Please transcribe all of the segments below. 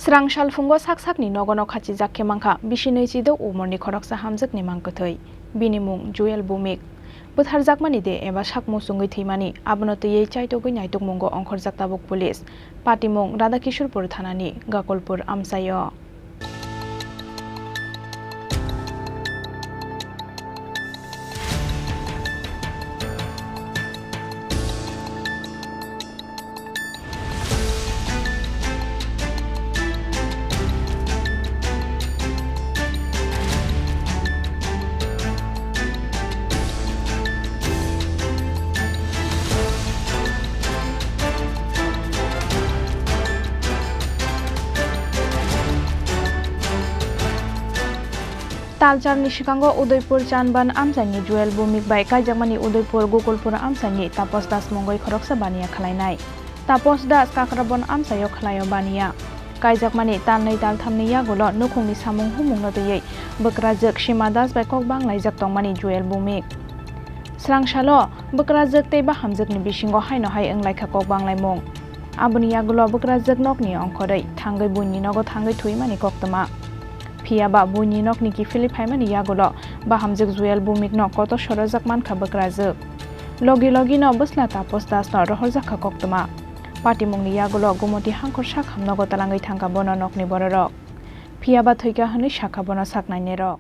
Srang salfungo sak-sakni nogono khachi jakke mangkha bisinei chido umorni khoroksa hamjakni mangkothai binimung Joel Bumik butharjakmani de eba sakmo sungui thimani abono tei chaitogui naitokmungo ongkhorjak tabuk police patimung Radhakishorpur thanani Gakolpur amsayo Talchar Nishikango Udaipur Chanban Amsani Joel Bumik by Kaijakmani Udaipur Gokulpur Amsani Tapos Das Mongoi Khoroksa Bania Khlainai Tapos Das Kakrabon Amsayo Khlayo Bania Kaijakmani Talnai Tal Thamni Yagolo Nukhungni Samung Humung Notiyei Bekrajak Shimadas by Kok Banglai Jaktongmani Joel Bumik Srang Shalo Bekrajak Tei Bahamjakni Bishingo Haino Hai Englai Kok Banglai Mong Abuni Yagolo Bekrajak Nokni Ongkhorei Thangai Bunni Nogo Thangai Thuimani Koktama Phiaba buni nok niki Philip Haimani yagolo bahamjak Joel Bumik no koto sorojak mankha bakrajak logi no busla Tapos Das no rohorjak kha koktoma patimungni yagolo gumoti hangkhor sakham nogo talangai thangka bono nokni bororok phiaba thoika hni sakha bono saknaine rok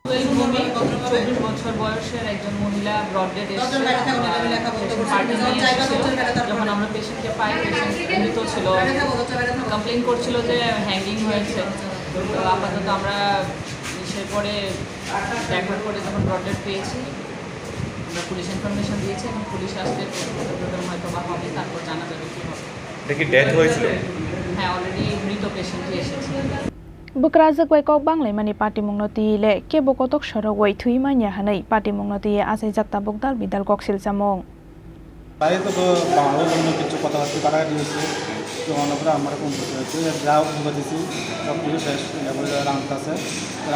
Joel Bumik 24 বছর বয়সের একজন মহিলা ব্রডডেড যখন আমরা পেশেন্টকে পাই patient মৃত ছিল complain করছিল যে হ্যাঙ্গিং হয়েছে তো আপাতত আমরা সে পরে দেখা করে যখন ব্রডডেড পেয়েছি আমরা পুলিশ ইনফরমেশন দিয়েছি এবং পুলিশ আসলে হয়তো বা হবে তারপর জানা যাবে কি হবে এটা কি ডেথ হয়েছিল হ্যাঁ অলরেডি মৃত পেশেন্টই এসেছে Bukrajak by Kok Banglai Mani Patimung Notile Kebo Kotok Sorowai Thuimanya Hanai Patimung Notie Asai Jakta Bogdal Bidal Koksil Samong তাই তো বাংলা জন্য কিছু কথাবার্তা করা দিয়েছে তো অনেকটা আমার কোন হচ্ছে যা বুঝে দিয়েছি সব কিছু শেষ এবার রান্তাছে আর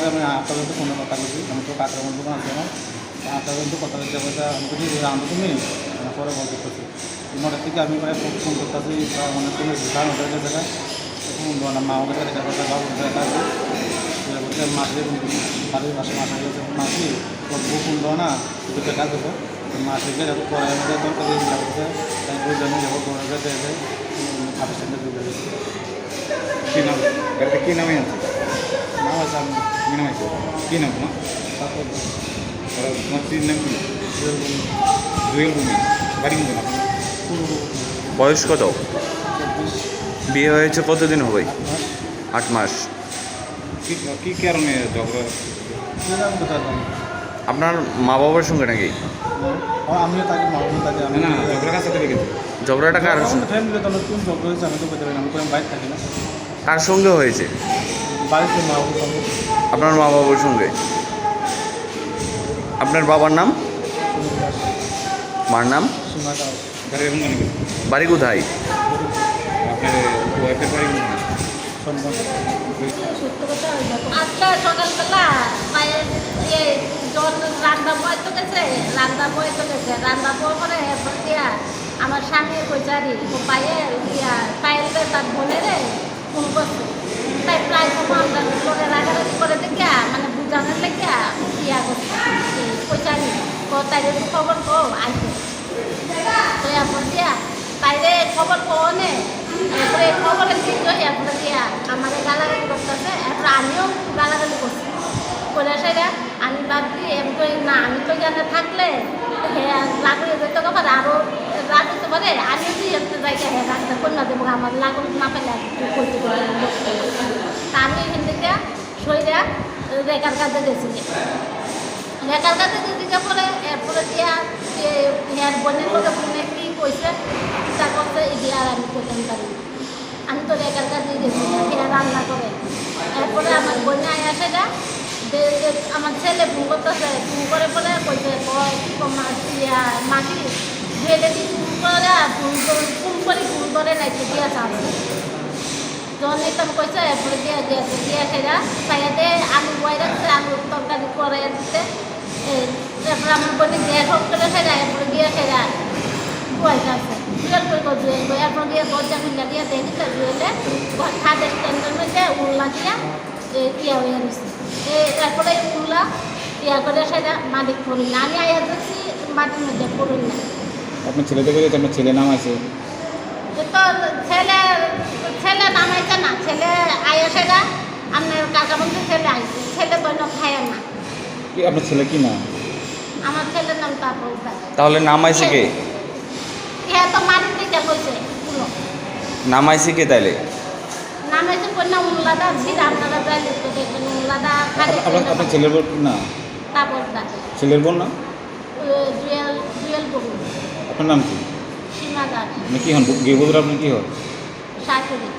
আমি আপাতত কোনো কথা বলছি আমি তো কাটার বন্ধু আছে না আপাতত কথা বলতে বলতে আমি তো রান্না তুমি পরে বলতে করছি মনে থেকে আমি মানে ফোন করতেছি অনেক কোনো দোকান ওদের জায়গায় মা ওদের দেখা কথা বলতে মাসে বাড়ির পাশে মাসে গেছে মাসি বকুন দাও না একটু দেখা দেবো মাসে গিয়ে যাবো পরে আমাদের দরকারি লাগছে তাই ওই জন্য যাবো পরে দেয় খাবার সেন্টার ঢুকে গেছে কি নাম এটা কি নামে আছে নাম আছে আমি কি নাম আছে কি নাম তোমার তারপর তোমার স্ত্রীর নাম কি জুয়েল ভূমি বাড়ি কোন বয়স কত বিয়ে হয়েছে কতদিন হবে 8 মাস কি কারণে ঝগড়া আপনার মা বাবার সঙ্গে নাকি আমিও তাকে মাহবুব তাকে আমি না ঝগড়া কার সাথে লেগেছে ঝগড়াটা কার ফ্যামিলি তো নতুন ঝগড়া হয়েছে আমি তো বলতে পারি না আমি কোনো বাইক থাকি না কার সঙ্গে হয়েছে বাড়িতে মাহবুব সঙ্গে আপনার মা বাবার সঙ্গে আপনার বাবার নাম মার নাম সীমাটা বাড়ি কোথায় আপনার ওয়াইফের বাড়ি আজকে সকালবেলা পায়ে জ্বর রান্না বয় তো গেছে রান্না বয় করে দিয়া আমার স্বামী কইচারি পায়ে পায়ের তার বোনে রে ফোন করছে তাই প্রায় সময় আমরা করে রাগারাগি করে দেখিয়া মানে বুঝানোর লেখিয়া ইয়া করছে কইচারি তাইরে তো খবর কো আইছে তো এরপর দিয়া তাইরে খবর কো নে এরপরে খবরের দিন এরপরে দিয়া আমাদের গালাগালি করতেছে এরপরে আমিও গালাগালি করছি করে সেটা আমি ভাবছি এরপরে না আমি তো জানে থাকলে হ্যাঁ লাগুয়ে যেতে পারে আরও রাগ হতে পারে আমি যদি একটা জায়গায় হ্যাঁ রাখতে কন্যা দেবো আমার লাগু না পেলে করতে পারে তা আমি এখান থেকে সইরা রেখার কাজে গেছি রেখার কাজে দিকে পরে এরপরে দিয়া হ্যাঁ বোনের লোকের বোনে কি কইছে তা করতে এগিয়ে আর আমি করতে পারি আমি তো রেখার কাজে গেছি হ্যাঁ রান্না করে এরপরে আমার বোনে আয়া সেটা আমার ছেলে ফোন করতেছে ফোন করে পরে কইছে মাটি ধুয়ে ফোন করে ফোন করে নাই দিয়া চাচ্ছে যখন একদম কইছে এরপরে দিয়া সেটা পাইয়াতে আলু বয় রাখছে আলু তরকারি করে দিতে এরপরে আমার বোনে গ্যাস হোক করে সেটা এরপরে গিয়ে সেটা বয়স আছে বিরাট করে এরপর গিয়ে দরজা খুলে দিয়ে দেখি জুয়েলে খাদের স্ট্যান্ড দিয়া ইয়া হয়ে গেছে এরপরে উঠলা ইয়া করে সেটা মাটির পড়ি না আমি আয়া দেখছি মাটির মধ্যে পড়ি না আপনার ছেলেদের বলে আপনার ছেলে নাম আছে তো ছেলে নামাইছে না ছেলে আয়া সেটা আপনার কাকা বন্ধু ছেলে আইছে ছেলে বইন খায় না কি আপনার ছেলে কি নাম আমার ছেলের নাম তারপর তাহলে নামাইছে কে ইয়া তো মাটির দিকে বসে পুরো নামাইছে কে তাইলে নামাইছে কন্যা উল্লাদা ছিল আপনারা যাইলে তো দেখবেন উল্লাদা খালি আপনার ছেলের বোন না তারপর ছেলের বোন না জুয়েল বলুন আপনার নাম কি সীমা দাস আপনি কি হন গৃহবধূর আপনি কি হন শাশুড়ি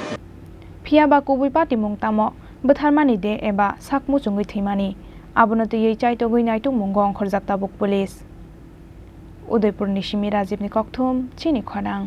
फिया बा कुबुई पाति मुंग तामो बथारमानी दे एबा साकमु चुंगै थैमानी आबोनो तयै चाइतो गै नाइतु मुंगं खरजाक्ता बुक पुलिस उदयपुर निशिमी राजीव नि कक्थुम चिनि खनांग